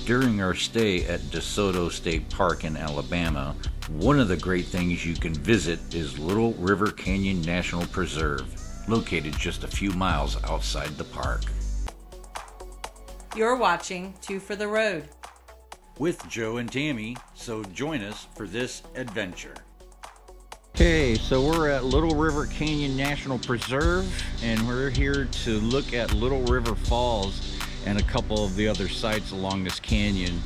During our stay at Desoto State Park in Alabama, one of the great things you can visit is Little River Canyon National Preserve, located just a few miles outside the park. You're watching Two for the Road with Joe and Tammy, so join us for this adventure. Okay, so we're at Little River Canyon National Preserve, and we're here to look at Little River Falls and a couple of the other sites along this canyon.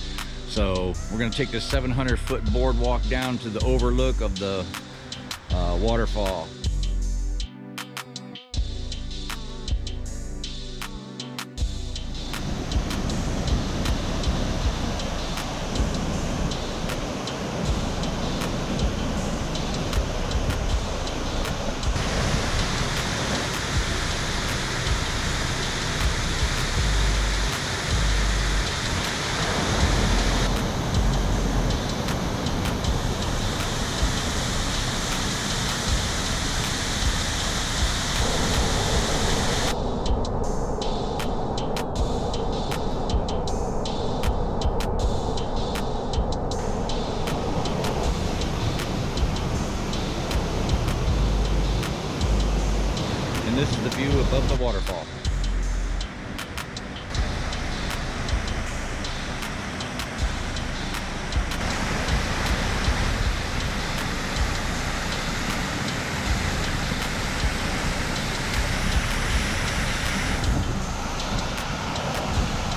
So we're going to take this 700-foot boardwalk down to the overlook of the waterfall. And this is the view above the waterfall.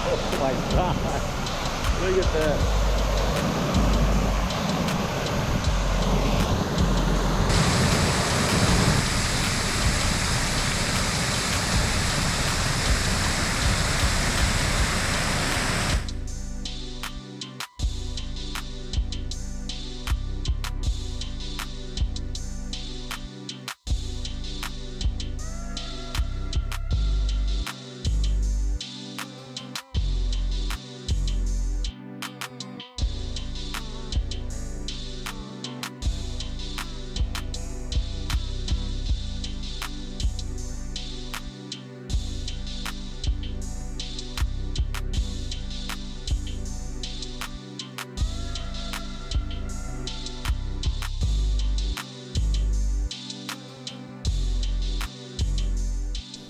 Oh my God, look at that.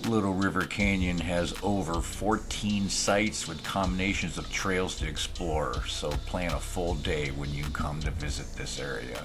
Little River Canyon has over 14 sites with combinations of trails to explore, so plan a full day when you come to visit this area.